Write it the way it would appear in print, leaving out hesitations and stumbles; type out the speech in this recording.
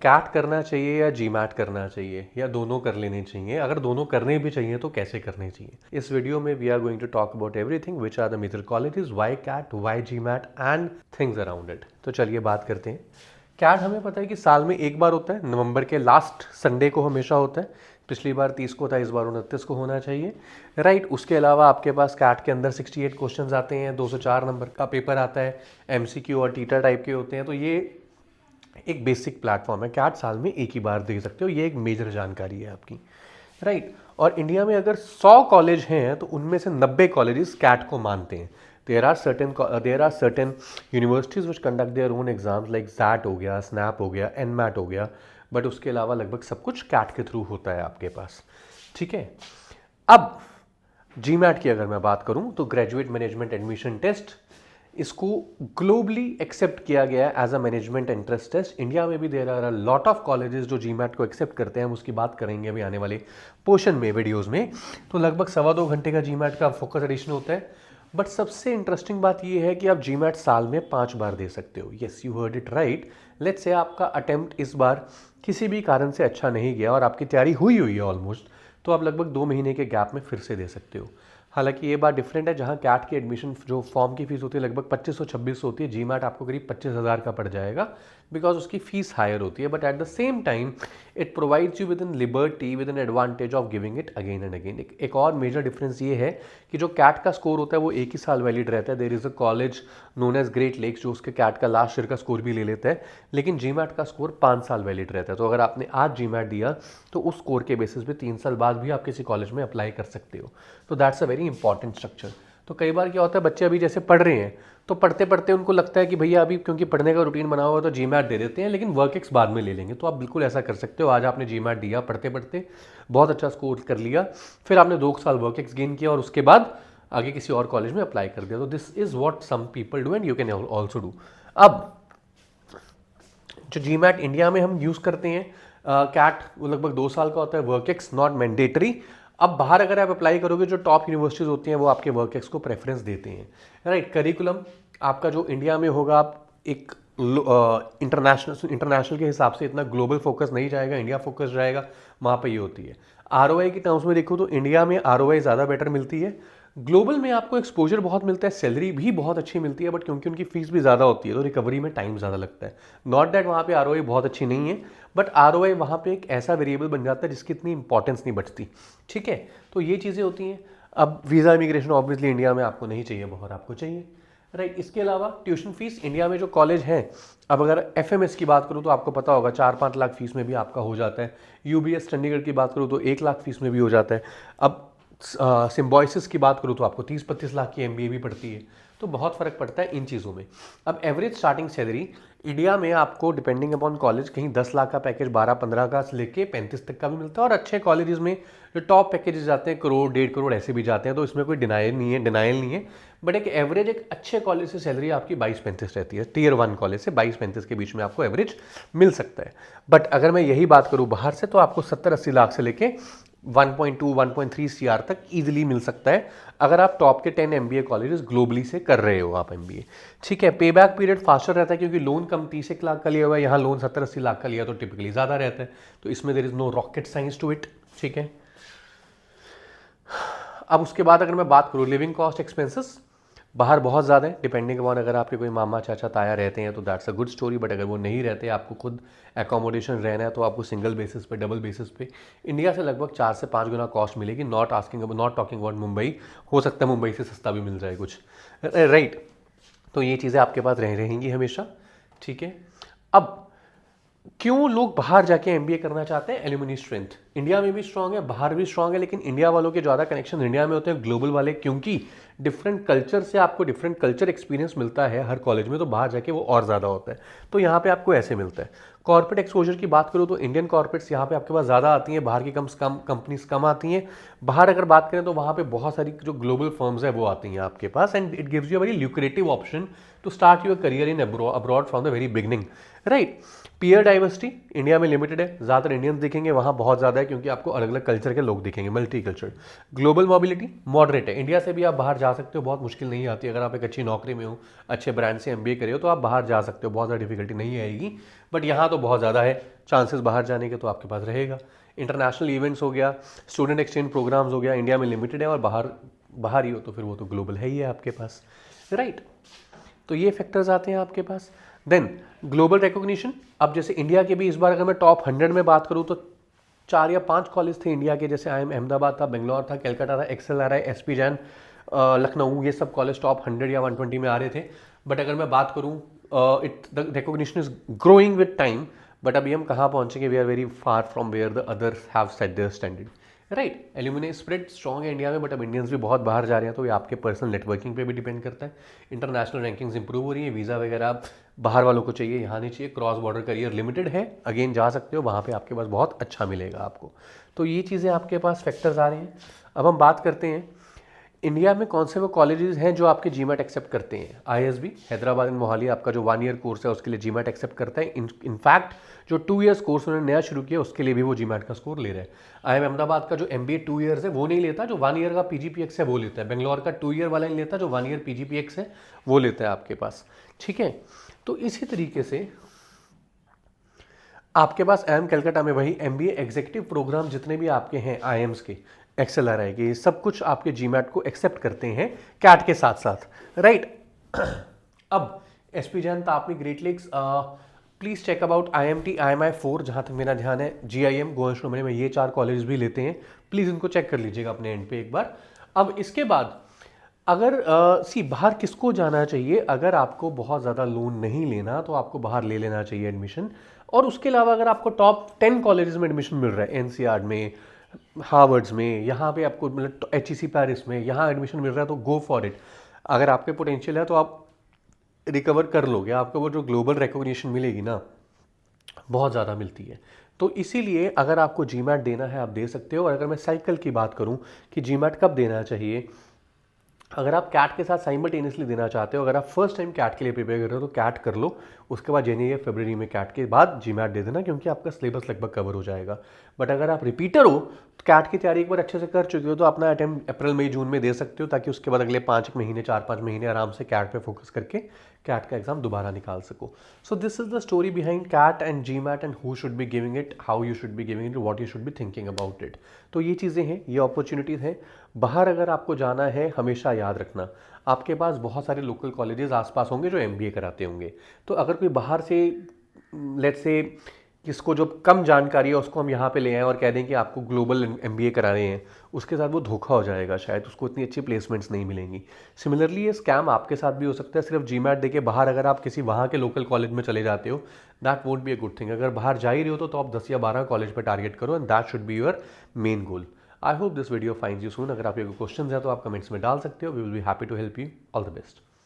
Cat करना चाहिए या जीमैट करना चाहिए या दोनों कर लेने चाहिए? अगर दोनों करने भी चाहिए तो कैसे करने चाहिए? इस वीडियो में we are going to talk about everything which are the major qualities, why CAT, why GMAT and things around it. तो चलिए बात करते हैं। कैट हमें पता है कि साल में एक बार होता है, नवंबर के लास्ट संडे को हमेशा होता है। पिछली बार 30 को था, इस बार 29 को होना चाहिए, राइट। उसके अलावा आपके पास कैट के अंदर 68 क्वेश्चंस आते हैं, 204 नंबर का पेपर आता है, एमसीक्यू और टीटा टाइप के होते हैं। तो ये एक बेसिक प्लेटफॉर्म है, कैट साल में एक ही बार दे सकते हो, ये एक मेजर जानकारी है आपकी, राइट। और इंडिया में अगर 100 कॉलेज हैं तो उनमें से 90 कॉलेजेस कैट को मानते हैं। There are certain universities which conduct their own exams, like XAT हो गया, स्नैप हो गया, एनमैट हो गया, बट उसके अलावा लगभग सब कुछ कैट के थ्रू होता है आपके पास, ठीक है। अब जीमैट की अगर मैं बात करूं तो ग्रेजुएट मैनेजमेंट एडमिशन टेस्ट, इसको ग्लोबली एक्सेप्ट किया गया है as a management entrance test. India में भी there are a lot of colleges जो जीमैट को एक्सेप्ट करते हैं, हम उसकी बात करेंगे अभी आने वाले पोर्शन में, वीडियोस में। तो लगभग 2.25 घंटे का जीमैट का फोकस एडिशन होता है। बट सबसे इंटरेस्टिंग बात यह है कि आप जीमैट साल में 5 बार दे सकते हो। Yes, you heard it right. Let's say आपका अटेम्प्ट इस बार किसी भी कारण से अच्छा नहीं गया और आपकी तैयारी हुई है ऑलमोस्ट, तो आप लगभग 2 महीने के गैप में फिर से दे सकते हो। हालांकि ये बात डिफरेंट है, जहां कैट की एडमिशन जो फॉर्म की फीस होती है लगभग 2500-2600 होती है, जीमैट आपको करीब 25,000 का पड़ जाएगा, बिकॉज उसकी फीस हायर होती है। But at the same time it provides you with in liberty, with in advantage of giving it again and again. एक और मेजर डिफरेंस ये है कि जो कैट का स्कोर होता है वो एक ही साल वैलिड रहता है। There is a college known as Great Lakes जो उसके कैट का लास्ट ईयर का स्कोर भी ले लेता है, लेकिन जीमैट का स्कोर 5 साल वैलिड रहता है। तो अगर आपने आज जीमैट दिया तो उस स्कोर के बेसिस पे 3 साल बाद भी आप किसी कॉलेज में अप्लाई कर सकते हो। तो that's a very important structure. तो कई बार क्या होता है, बच्चे अभी जैसे पढ़ रहे हैं तो पढ़ते पढ़ते उनको लगता है कि भैया अभी क्योंकि पढ़ने का रूटीन बना हुआ है तो जीमैट दे देते हैं, लेकिन वर्क एक्स बाद में ले लेंगे। तो आप बिल्कुल ऐसा कर सकते हो। आज आपने जीमैट दिया, पढ़ते पढ़ते बहुत अच्छा स्कोर कर लिया, फिर आपने 2 साल वर्क एक्स गेन किया और उसके बाद आगे किसी और कॉलेज में अप्लाई कर दिया। तो this is what some people do and you can also do. अब जो जीमैट इंडिया में हम यूज़ करते हैं, कैट वो लगभग 2 साल का होता है, वर्क एक्स नॉट मैंडेटरी। अब बाहर अगर आप अप्लाई करोगे, जो टॉप यूनिवर्सिटीज़ होती हैं वो आपके वर्क एक्स को प्रेफरेंस देते हैं, राइट। करिकुलम आपका जो इंडिया में होगा, आप एक इंटरनेशनल के हिसाब से इतना ग्लोबल फोकस नहीं जाएगा, इंडिया फोकस जाएगा, वहाँ पर ये होती है। आरओआई की टर्म्स में देखो तो इंडिया में आरओआई ज़्यादा बेटर मिलती है। ग्लोबल में आपको एक्सपोजर बहुत मिलता है, सैलरी भी बहुत अच्छी मिलती है, बट क्योंकि उनकी फीस भी ज़्यादा होती है तो रिकवरी में टाइम ज़्यादा लगता है। नॉट दैट वहाँ पे आरओआई बहुत अच्छी नहीं है, बट आरओआई वहाँ पे एक ऐसा वेरिएबल बन जाता है जिसकी इतनी इंपॉर्टेंस नहीं बचती, ठीक है। तो ये चीज़ें होती हैं। अब वीज़ा इमिग्रेशन ऑब्वियसली इंडिया में आपको नहीं चाहिए, बहुत आपको चाहिए, राइट। इसके अलावा ट्यूशन फीस इंडिया में जो कॉलेज हैं, अब अगर एफएमएस की बात करूँ तो आपको पता होगा 4-5 लाख फीस में भी आपका हो जाता है। यूबीएस चंडीगढ़ की बात करूँ तो 1 लाख फीस में भी हो जाता है। अब सिम्बॉयसिस की बात करूँ तो आपको 30-35 लाख की एमबीए भी पड़ती है। तो बहुत फर्क पड़ता है इन चीज़ों में। अब एवरेज स्टार्टिंग सैलरी इंडिया में आपको डिपेंडिंग अपॉन कॉलेज कहीं 10 लाख का पैकेज 12-15 का लेके 35 तक का भी मिलता है, और अच्छे कॉलेजेस में जो टॉप पैकेजेस जाते हैं करोड़ 1.5 करोड़ ऐसे भी जाते हैं। तो इसमें कोई डिनाइल नहीं है। बट एक एवरेज एक अच्छे कॉलेज से सैलरी आपकी 22-35 रहती है। टीयर 1 कॉलेज से 22-35 के बीच में आपको एवरेज मिल सकता है। बट अगर मैं यही बात करूँ बाहर से तो आपको 70-80 लाख से लेके 1.2-1.3 सीआर तक इजीली मिल सकता है, अगर आप टॉप के 10 एमबीए कॉलेजेस ग्लोबली से कर रहे हो आप एमबीए, ठीक है। पे बैक पीरियड फास्टर रहता है क्योंकि लोन कम 30 लाख का लिया हुआ है, यहाँ लोन 70-80 लाख का लिया तो टिपिकली ज़्यादा रहता है। तो इसमें there is no rocket science to it, ठीक है। अब उसके बाद अगर मैं बात करूँ लिविंग कॉस्ट एक्सपेंसेस, बाहर बहुत ज़्यादा है, डिपेंडिंग अपॉन अगर आपके कोई मामा चाचा ताया रहते हैं तो that's a good story. But अगर वो नहीं रहते, आपको खुद एकोमोडेशन रहना है, तो आपको सिंगल बेसिस पे, डबल बेसिस पे इंडिया से लगभग 4 से 5 गुना कॉस्ट मिलेगी। नॉट टॉकिंग अबाउट मुंबई, हो सकता है मुंबई से सस्ता भी मिल जाए कुछ, राइट। तो ये चीज़ें आपके पास रहेंगी हमेशा, ठीक है। अब क्यों लोग बाहर जाके एमबीए करना चाहते हैं? एल्यूमिनी स्ट्रेंथ इंडिया में भी स्ट्रांग है, बाहर भी स्ट्रांग है, लेकिन इंडिया वालों के ज़्यादा कनेक्शन इंडिया में होते हैं ग्लोबल वाले, क्योंकि डिफरेंट कल्चर से आपको डिफरेंट कल्चर एक्सपीरियंस मिलता है हर कॉलेज में, तो बाहर जाके वो और ज़्यादा होता है। तो यहाँ पे आपको ऐसे मिलता है। कॉर्पोरेट एक्सपोजर की बात करूँ तो इंडियन कॉर्पोरेट्स यहाँ पे आपके पास ज़्यादा आती हैं, बाहर की कंपनीज कम आती हैं। बाहर अगर बात करें तो वहाँ पे बहुत सारी जो ग्लोबल फर्म्स है वो आती हैं आपके पास, and it gives you a very lucrative option to start your career in abroad from the very beginning, right. Peer diversity India में लिमिटेड है, ज़्यादातर इंडियंस दिखेंगे, वहाँ बहुत ज़्यादा है क्योंकि आपको अलग अलग कल्चर के लोग दिखेंगे, multi culture. Global mobility moderate है, इंडिया से भी आप बाहर जा सकते हो, बहुत मुश्किल नहीं आती। अगर आप एक अच्छी नौकरी में हो, अच्छे ब्रांड से एमबीए करे हो तो आप बाहर जा सकते हो, बहुत ज़्यादा डिफिकल्टी नहीं आएगी। बट यहाँ तो बहुत ज़्यादा है, चांसेस बाहर जाने के तो आपके पास रहेगा। इंटरनेशनल इवेंट्स हो गया, स्टूडेंट एक्सचेंज प्रोग्राम्स हो गया, इंडिया में लिमिटेड है और बाहर ही हो तो फिर वो तो ग्लोबल है ही है आपके पास, राइट। तो ये फैक्टर्स आते हैं आपके पास। देन ग्लोबल रिकॉग्निशन, अब जैसे इंडिया के भी इस बार अगर मैं टॉप 100 में बात करूँ तो 4 या 5 कॉलेज थे इंडिया के, जैसे IIM अहमदाबाद था, बेंगलोर था, कलकत्ता था, XLRI, SP जैन, लखनऊ, ये सब कॉलेज टॉप 100 या 120 में आ रहे थे। बट अगर मैं बात करूँ, the recognition is growing with time, but अभी हम कहाँ पहुँचेंगे, we are very far from where the others have set their standard, right. Alumni spread strong है इंडिया में, बट अब इंडियंस भी बहुत बाहर जा रहे हैं, तो ये आपके पर्सनल नेटवर्किंग पे भी डिपेंड करता है। इंटरनेशनल रैंकिंग्स इंप्रूव हो रही है, वीज़ा वगैरह बाहर वालों को चाहिए, यहाँ नहीं चाहिए। क्रॉस बॉर्डर करियर लिमिटेड है, अगेन जा सकते हो, वहाँ पे आपके पास बहुत अच्छा मिलेगा आपको। तो ये चीज़ें आपके पास फैक्टर्स आ रहे हैं। अब हम बात करते हैं इंडिया में कौन से वो कॉलेजेस हैं जो आपके जीमैट एक्सेप्ट करते हैं। ISB हैदराबाद एंड मोहाली आपका जो 1 ईयर कोर्स है उसके लिए जीमैट एक्सेप्ट करता है। इनफैक्ट जो 2 ईयर्स कोर्स उन्होंने नया शुरू किया उसके लिए भी वो जीमैट का स्कोर ले रहे हैं। IIM अहमदाबाद का जो MBA 2 ईयर्स है वो नहीं लेता, जो 1 ईयर का PGPX है वो लेता है। बेंगलोर का 2 ईयर वाला नहीं लेता, जो 1 ईयर PGPX है वो लेता है आपके पास, ठीक है। तो इसी तरीके से आपके पास IIM कलकत्ता में वही MBA एग्जीक्यूटिव प्रोग्राम जितने भी आपके हैं IIMs के, XLRI के, ये सब कुछ आपके जीमैट को एक्सेप्ट करते हैं कैट के साथ साथ, राइट। अब SP Jain, TAPMI, Great Lakes, please check about IMT, IMI 4, जहाँ तक मेरा ध्यान है, GIM, गोवा शिरोमणि में, ये 4 कॉलेज भी लेते हैं। प्लीज़ इनको चेक कर लीजिएगा अपने एंड पे एक बार। अब इसके बाद अगर बाहर किसको जाना चाहिए, अगर आपको बहुत ज़्यादा लोन नहीं लेना तो आपको बाहर ले लेना चाहिए एडमिशन। और उसके अलावा अगर आपको टॉप 10 कॉलेजेस में एडमिशन मिल रहा है, NCR में, हार्वर्ड्स में, यहाँ पे आपको मतलब HEC पेरिस में, यहाँ एडमिशन मिल रहा है तो गो फॉर इट। अगर आप पे पोटेंशियल है तो आप रिकवर कर लोगे, आपको वो जो ग्लोबल रिकॉग्निशन मिलेगी ना बहुत ज़्यादा मिलती है। तो इसीलिए अगर आपको जीमैट देना है आप दे सकते हो। और अगर मैं साइकिल की बात करूं कि जीमैट कब देना चाहिए, अगर आप कैट के साथ साइमल्टेनियसली देना चाहते हो, अगर आप फर्स्ट टाइम कैट के लिए प्रिपेयर कर रहे हो तो कैट कर लो, उसके बाद जनवरी या फरवरी में कैट के बाद जीमैट दे देना, क्योंकि आपका सिलेबस लगभग कवर हो जाएगा। बट अगर आप रिपीटर हो तो कैट की तैयारी एक बार अच्छे से कर चुके हो तो अपना अटेम्प्ट अप्रैल मई जून में दे सकते हो, ताकि उसके बाद अगले 5 महीने 4-5 महीने आराम से कैट पे फोकस करके कैट का एग्जाम दोबारा निकाल सको। So this is the story behind CAT and GMAT and who should be giving it, how you should be giving it, what you should be thinking about it. तो ये चीज़ें हैं, ये अपॉर्चुनिटीज़ हैं। बाहर अगर आपको जाना है, हमेशा याद रखना आपके पास बहुत सारे लोकल कॉलेजेस आसपास होंगे जो MBA कराते होंगे। तो अगर कोई बाहर से, लेट्स से जिसको जो कम जानकारी है उसको हम यहाँ पे ले आए और कह दें कि आपको ग्लोबल MBA करा रहे हैं, उसके साथ वो धोखा हो जाएगा, शायद उसको इतनी अच्छी प्लेसमेंट्स नहीं मिलेंगी। सिमिलरली ये स्कैम आपके साथ भी हो सकता है। सिर्फ जीमैट देके बाहर अगर आप किसी वहाँ के लोकल कॉलेज में चले जाते हो, that won't be a good thing. अगर बाहर जा ही रहे हो तो आप 10 या 12 कॉलेज पर टारगेट करो, and that should be your main goal. I hope this video finds you soon. अगर आप ये क्वेश्चन है तो आप कमेंट्स में डाल सकते हो, we will be happy to help you. All the best.